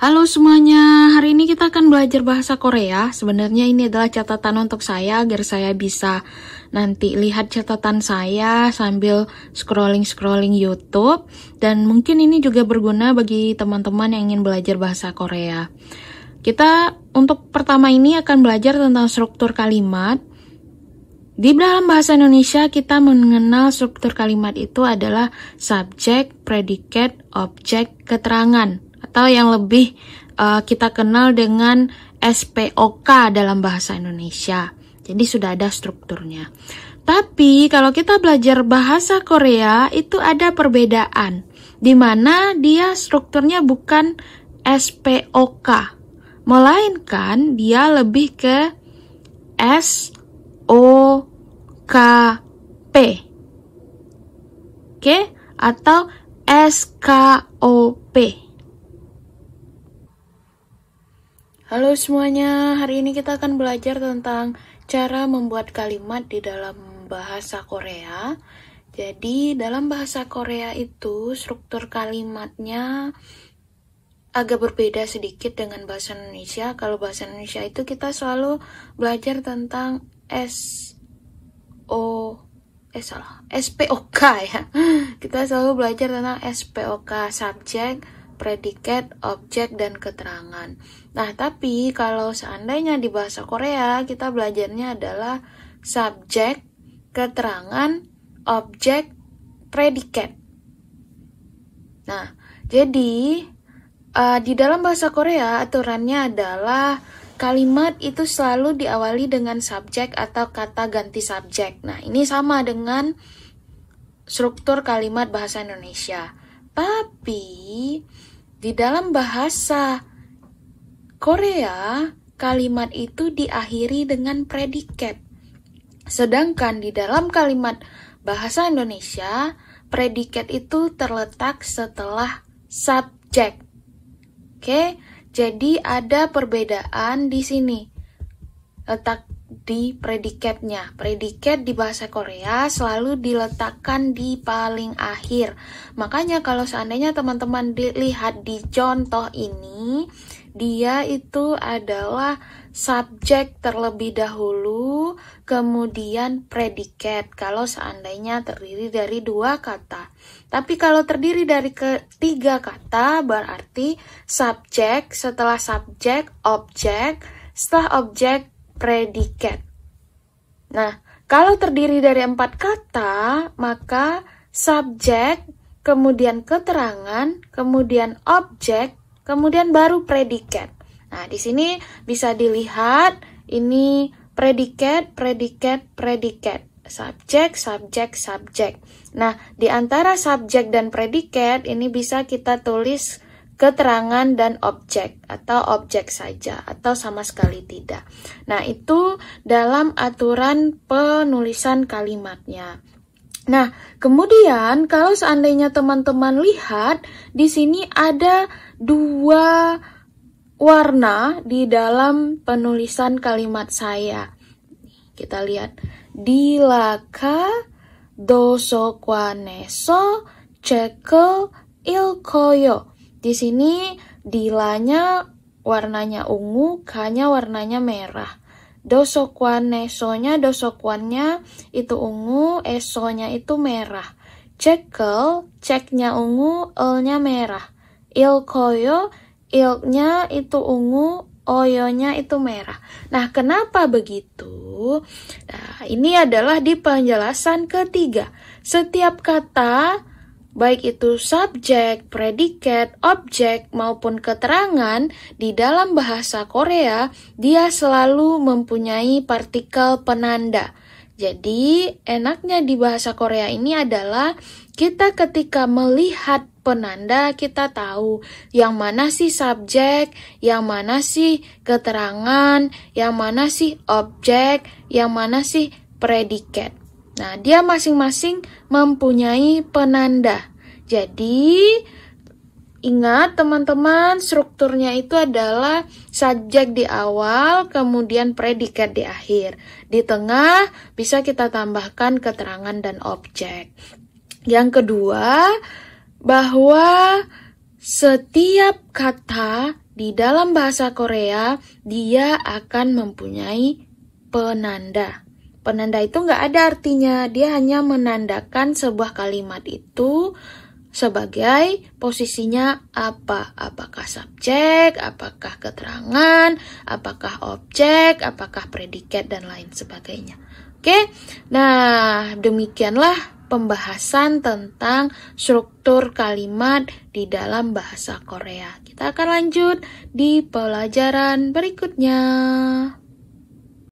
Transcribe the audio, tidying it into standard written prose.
Halo semuanya, hari ini kita akan belajar bahasa Korea. Sebenarnya ini adalah catatan untuk saya agar saya bisa nanti lihat catatan saya sambil scrolling-scrolling YouTube. Dan mungkin ini juga berguna bagi teman-teman yang ingin belajar bahasa Korea. Kita untuk pertama ini akan belajar tentang struktur kalimat. Di dalam bahasa Indonesia kita mengenal struktur kalimat itu adalah subjek, predikat, objek, keterangan. Atau yang lebih kita kenal dengan SPOK dalam bahasa Indonesia. Jadi sudah ada strukturnya. Tapi kalau kita belajar bahasa Korea itu ada perbedaan. Di mana dia strukturnya bukan SPOK. Melainkan dia lebih ke SOKP. Oke? Atau SKOP. Halo semuanya, hari ini kita akan belajar tentang cara membuat kalimat di dalam bahasa Korea. Jadi dalam bahasa Korea itu struktur kalimatnya agak berbeda sedikit dengan bahasa Indonesia. Kalau bahasa Indonesia itu kita selalu belajar tentang SPOK ya. Kita selalu belajar tentang SPOK, subjek, predikat, objek, dan keterangan. Nah, tapi kalau seandainya di bahasa Korea, kita belajarnya adalah subjek, keterangan, objek, predikat. Nah, jadi di dalam bahasa Korea, aturannya adalah kalimat itu selalu diawali dengan subjek atau kata ganti subjek. Nah, ini sama dengan struktur kalimat bahasa Indonesia. Tapi di dalam bahasa Korea, kalimat itu diakhiri dengan predikat. Sedangkan di dalam kalimat bahasa Indonesia, predikat itu terletak setelah subjek. Oke, jadi ada perbedaan di sini. Letak di predikatnya. Predikat di bahasa Korea selalu diletakkan di paling akhir. Makanya kalau seandainya teman-teman dilihat di contoh ini, dia itu adalah subjek terlebih dahulu, kemudian predikat. Kalau seandainya terdiri dari dua kata. Tapi kalau terdiri dari ketiga kata, berarti subjek, setelah subjek, objek, setelah objek, predikat. Nah, kalau terdiri dari 4 kata, maka subjek, kemudian keterangan, kemudian objek, kemudian baru predikat. Nah, di sini bisa dilihat ini predikat, predikat, predikat. Subjek, subjek, subjek. Nah, di antara subjek dan predikat ini bisa kita tulis keterangan dan objek atau objek saja atau sama sekali tidak. Nah, itu dalam aturan penulisan kalimatnya. Nah, kemudian kalau seandainya teman-teman lihat di sini ada 2 warna di dalam penulisan kalimat saya. Kita lihat dilaka dosokwaneso cekel ilkoyo. Di sini dilanya warnanya ungu, kanya warnanya merah. Dosokwan-nesonya, dosokwannya itu ungu, esonya itu merah. Cekel, ceknya ungu, elnya merah. Ilkoyo, ilnya itu ungu, oyonya itu merah. Nah, kenapa begitu? Nah, ini adalah di penjelasan ketiga. Setiap kata baik itu subjek, predikat, objek, maupun keterangan di dalam bahasa Korea, dia selalu mempunyai partikel penanda. Jadi, enaknya di bahasa Korea ini adalah kita ketika melihat penanda, kita tahu yang mana sih subjek, yang mana sih keterangan, yang mana sih objek, yang mana sih predikat. Nah, dia masing-masing mempunyai penanda. Jadi, ingat teman-teman, strukturnya itu adalah subjek di awal, kemudian predikat di akhir. Di tengah bisa kita tambahkan keterangan dan objek. Yang kedua, bahwa setiap kata di dalam bahasa Korea dia akan mempunyai penanda. Penanda itu nggak ada artinya, dia hanya menandakan sebuah kalimat itu sebagai posisinya apa. Apakah subjek, apakah keterangan, apakah objek, apakah predikat, dan lain sebagainya. Oke, nah demikianlah pembahasan tentang struktur kalimat di dalam bahasa Korea. Kita akan lanjut di pelajaran berikutnya.